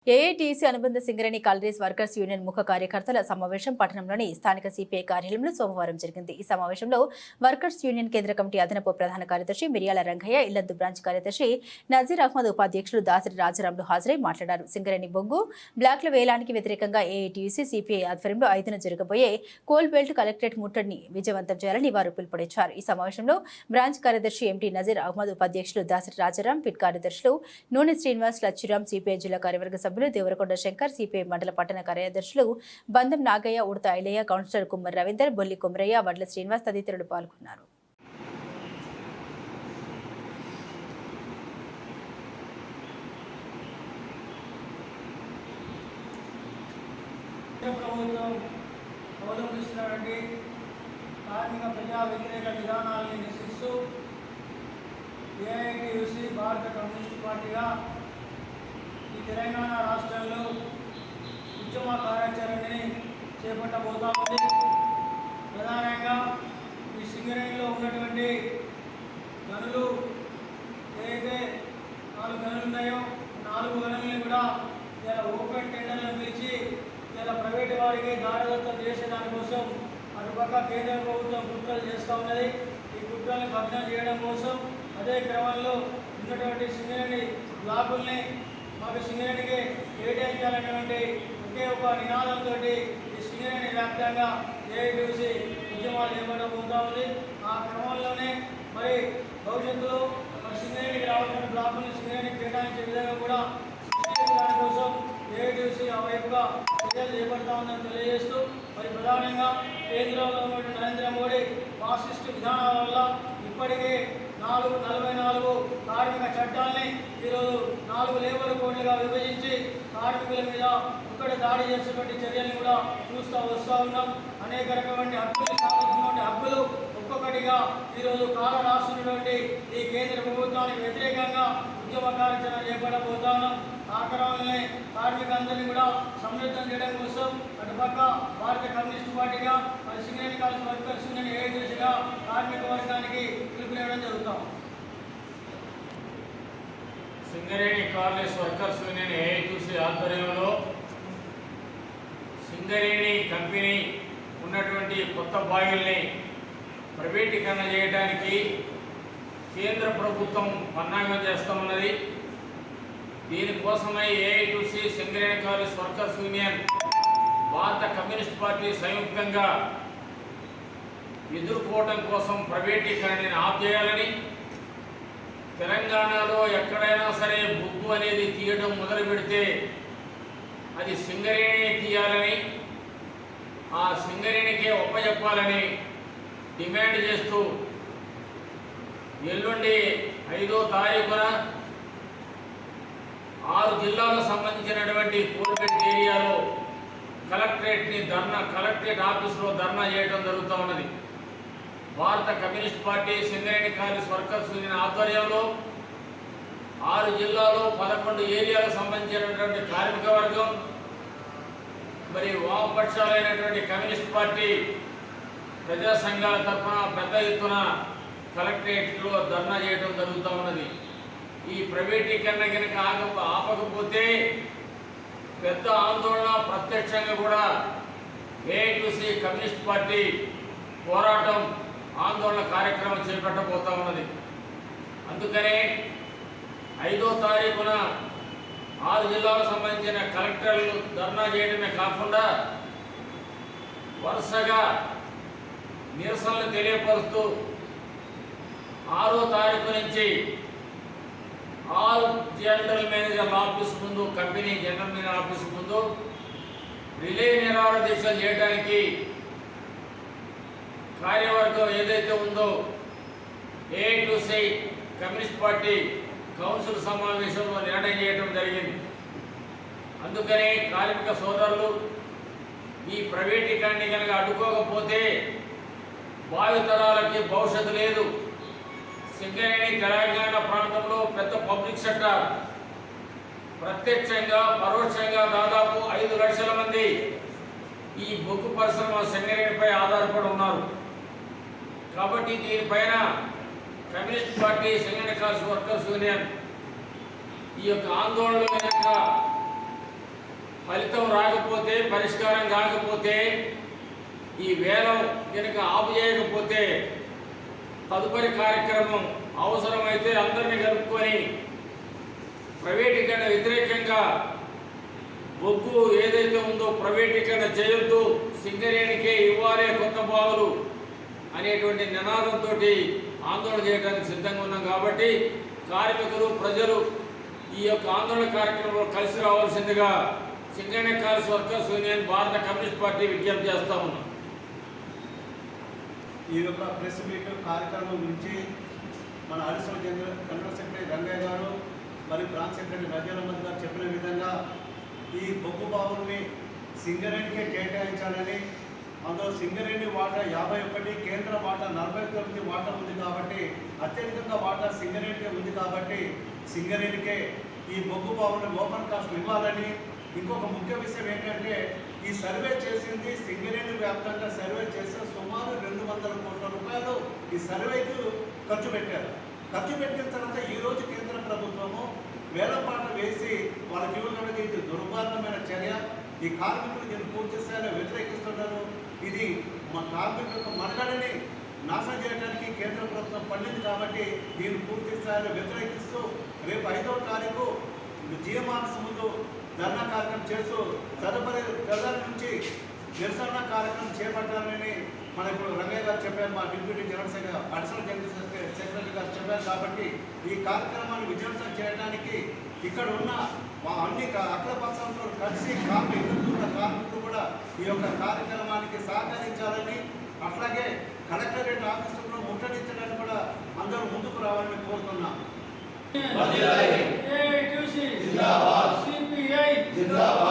AITC అనుబంధ Singareni collieries workers union ముఖ కార్యకర్తల సమావేశం పట్టణంలోని స్థానిక సిపిఐ కార్యాలయంలో సోమవారం జరిగింది. ఈ సమావేశంలో వర్కర్స్ యూనియన్ కేంద్ర కమిటీ అదనపు ప్రధాన కార్యదర్శి మిర్యాల రంగయ్య, ఇల్లందు బ్రాంచ్ కార్యదర్శి నజీర్ అహ్మద్, ఉపాధ్యక్షులు దాసరి రాజారాంలు హాజరై మాట్లాడారు. సింగరేణి బొగ్గు బ్లాక్ల వేలానికి వ్యతిరేకంగా ఏఐటీసీ సిపిఐ ఆధ్వర్యంలో 5న జరగబోయే కోల్ బెల్ట్ కలెక్టరేట్ ముట్టడిని విజయవంతం చేయాలని వారు పిలుపునిచ్చారు. ఈ సమావేశంలో బ్రాంచ్ కార్యదర్శి ఎంటీ నజీర్ అహ్మద్, ఉపాధ్యక్షులు దాసరి రాజారాం, పిట్ కార్యదర్శులు నూనె శ్రీనివాస్, లచ్చిరాం, సిపిఐ జిల్లా కార్యవర్గ సభ్యులు దేవరకొండ శంకర్, సిపిఐ మండల పట్టణ కార్యదర్శులు బంధం నాగయ్య, ఉడత ఐలయ్య, కౌన్సిలర్ కుమ్మర్ రవీందర్, బొల్లి కుమరయ్య, వడ్ల శ్రీనివాస్ తదితరులు పాల్గొన్నారు. భారత కమ్యూనిస్ట్ పార్టీగా ఈ తెలంగాణ రాష్ట్రంలో ఉద్యమ కార్యాచరణని చేపట్టబోతా ఉంది. ప్రధానంగా ఈ సింగరేణిలో ఉన్నటువంటి గనులు ఏదైతే 4 గనులు ఉన్నాయో 4 గనుల్ని కూడా ఇలా ఓపెన్ టెండర్లను పిలిచి ఇలా ప్రైవేటు వారికి దారదత్తం చేసేదానికోసం అటుపక్క కేంద్ర ప్రభుత్వం కుట్రలు చేస్తూ ఉన్నది. ఈ కుట్రల్ని భగ్నం చేయడం కోసం అదే క్రమంలో ఉన్నటువంటి సింగరేణి బ్లాకుల్ని మాకు సింగరేణికి కేటాయించాలనేటువంటి ఒకే ఒక నినాదంతో ఈ సింగరేణి వ్యాప్తంగా ఏఐటీసీ ఉద్యమాలు చేపట్టబోతూ ఉంది. ఆ క్రమంలోనే మరి భవిష్యత్తులో సింగరేణికి రావాల్సిన బ్లాకులను సింగరేణికి కేటాయించే విధంగా కూడా దానికోసం ఏఐటీసీ ఆ వైపుగా చర్యలు చేపడతా ఉందని తెలియజేస్తూ మరి ప్రధానంగా కేంద్రంలో ఉన్నటువంటి నరేంద్ర మోడీ ఫాసిస్ట్ విధానాల వల్ల ఇప్పటికే 44 కార్మిక చట్టాలని ఈరోజు 4 లేబర్ కోడ్లుగా విభజించి కార్మికుల మీద ఒక్కటి దాడి చేసేటువంటి చర్యలను కూడా వస్తూ ఉన్నాం. అనేక రకమైన హక్కులు సాధించినటువంటి హక్కులు ఒక్కొక్కటిగా ఈరోజు కాల రాస్తున్నటువంటి ఈ కేంద్ర ప్రభుత్వానికి వ్యతిరేకంగా ఉద్యమ కార్యాచరణ చేపట్టబోతా ఉన్నాం. ఆ క్రమంలోనే కార్మికులందరినీ కూడా సమృద్ధం చేయడం కోసం అటుపక్క భారత కమ్యూనిస్ట్ పార్టీగా మరి సింగరేణి కాలేజ్ వర్కర్స్ యూనియన్ ఏఐటీసీగా కార్మిక వర్గానికి పిలుపునివ్వడం జరుగుతాం. Singareni college workers union AITC ఆధ్వర్యంలో సింగరేణి కంపెనీ ఉన్నటువంటి కొత్త బాయిల్ని ప్రైవేటీకరణ చేయడానికి కేంద్ర ప్రభుత్వం పన్నాగం చేస్తామన్నది. దీనికోసమై AITC Singareni college workers union భారత కమ్యూనిస్ట్ పార్టీ సంయుక్తంగా ఎదుర్కోవడం కోసం ప్రైవేటీకరణని ఆప్ చేయాలని, తెలంగాణలో ఎక్కడైనా సరే బొగ్గు అనేది తీయడం మొదలు పెడితే అది సింగరేణి తీయాలని, ఆ సింగరేణికే ఒప్పజెప్పాలని డిమాండ్ చేస్తూ ఎల్లుండి 5వ తారీఖున 6 జిల్లాలకు సంబంధించినటువంటి కోల్బెల్ట్ ఏరియాలో కలెక్టరేట్ ఆఫీసులో ధర్నా చేయడం జరుగుతూ ఉన్నది. భారత communist party Singareni college workers union ఆధ్వర్యంలో 6 జిల్లాలో 11 ఏరియాలకు సంబంధించినటువంటి కార్మిక వర్గం మరి వామపక్షాలైనటువంటి కమ్యూనిస్ట్ పార్టీ ప్రజా సంఘాల తరఫున పెద్ద ఎత్తున కలెక్టరేట్లో ధర్నా చేయడం జరుగుతూ ఉన్నది. ఈ ప్రైవేటీకరణ కనుక ఆపకపోతే పెద్ద ఆందోళన ప్రత్యక్షంగా కూడా ఏఐటీసీ కమ్యూనిస్ట్ పార్టీ పోరాటం ఆందోళన కార్యక్రమం చేపట్టబోతూ ఉన్నది. అందుకనే 5వ తారీఖున 6 జిల్లాలకు సంబంధించిన కలెక్టర్లు ధర్నా చేయడమే కాకుండా వరుసగా నిరసనలు తెలియపరుస్తూ 6వ తారీఖు నుంచి ఆల్ జనరల్ మేనేజర్ ఆఫీస్ ముందు, కంపెనీ జనరల్ మేనేజర్ ఆఫీస్ ముందు రిలే నిరాహార దీక్షలు చేయడానికి కార్యవర్గం ఏదైతే ఉందో ఏఐటీసీ కమ్యూనిస్ట్ పార్టీ కౌన్సిల్ సమావేశంలో నిర్ణయం చేయడం జరిగింది. అందుకనే కార్మిక సోదరులు ఈ ప్రైవేటీకరణ కనుక అడ్డుకోకపోతే భావితరాలకి భవిష్యత్తు లేదు. సింగరేణి తెలంగాణ ప్రాంతంలో పెద్ద పబ్లిక్ సెక్టర్ ప్రత్యక్షంగా పరోక్షంగా దాదాపు 5 లక్షల మంది ఈ బొగ్గు పరిశ్రమ సింగరేణిపై ఆధారపడి ఉన్నారు. కాబట్టి దీనిపైన communist party Singareni college workers union ఈ యొక్క ఆందోళన వెనుక ఫలితం రాకపోతే, పరిష్కారం కాకపోతే, ఈ వేలం కనుక ఆపు చేయకపోతే తదుపరి కార్యక్రమం అవసరమైతే అందరినీ కలుపుకొని ప్రైవేటీకరణ వ్యతిరేకంగా బొగ్గు ఏదైతే ఉందో ప్రైవేటీకరణ చేయొద్దు, సింగరేణికే ఇవ్వాలి కొత్త బావులు అనేటువంటి నినాదంతో ఆందోళన చేయడానికి సిద్ధంగా ఉన్నాం. కాబట్టి కార్మికులు, ప్రజలు ఈ యొక్క ఆందోళన కార్యక్రమంలో కలిసి రావాల్సిందిగా సింగరేణి కాల్స్ వర్కర్స్ యూనియన్ భారత కమ్యూనిస్ట్ పార్టీ విజ్ఞప్తి చేస్తా ఉన్నాం. ఈ యొక్క ప్రెస్ మీట్ కార్యక్రమం గురించి మన అడిషనల్ జనరల్ సెక్రటరీ రంగయ్య గారు మరి బ్రాంచ్ సెక్రటరీ నజీరహ్మద్ గారు చెప్పిన విధంగా ఈ బొగ్గు బావుల్ని సింగరేణికే కేటాయించాలని, అందులో సింగరేణి వాటా 51, కేంద్ర వాటా 49 వాటా ఉంది కాబట్టి అత్యధికంగా వాటా సింగరేణికే ఉంది కాబట్టి సింగరేణికే ఈ బొగ్గు బావుల్ని ఓపెన్ కాస్ట్ ఇవ్వాలని. ఇంకొక ముఖ్య విషయం ఏంటంటే ఈ సర్వే చేసింది సింగరేణి వ్యాప్తంగా సర్వే చేసిన సుమారు 200 కోట్ల రూపాయలు ఈ సర్వేకు ఖర్చు పెట్టారు. ఖర్చు పెట్టిన తర్వాత ఈరోజు కేంద్ర ప్రభుత్వము వేలపాట వేసి వాళ్ళకి ఇవ్వడం ఇది దుర్మార్గమైన చర్య. ఈ కార్మికులు దీన్ని పూర్తి స్థాయిలో వ్యతిరేకిస్తున్నారు. ఇది మా కార్మికుల యొక్క మనుగడని నాశనం చేయడానికి కేంద్ర ప్రభుత్వం పడింది కాబట్టి దీన్ని పూర్తి స్థాయిలో వ్యతిరేకిస్తూ రేపు 5వ తారీఖు జీఎంఆర్ఎస్ ముందు ధర్నా కార్యక్రమం చేస్తూ తదుపరి ప్రజల నుంచి నిరసన కార్యక్రమం చేపట్టాలని మన ఇప్పుడు రంగయ్య గారు చెప్పారు, మా deputy general secretary additional general secretary గారు చెప్పారు. కాబట్టి ఈ కార్యక్రమాన్ని విజయవంతం చేయడానికి ఇక్కడ ఉన్న మా అన్ని అఖిల పక్షంతో కలిసి కార్మికులు కూడా ఈ యొక్క కార్యక్రమానికి సహకరించాలని, అట్లాగే కలెక్టరేట్ ఆఫీసులో ముట్టడించడానికి కూడా అందరూ ముందుకు రావాలని కోరుతున్నాం. సిపిఐ జిందాబాద్.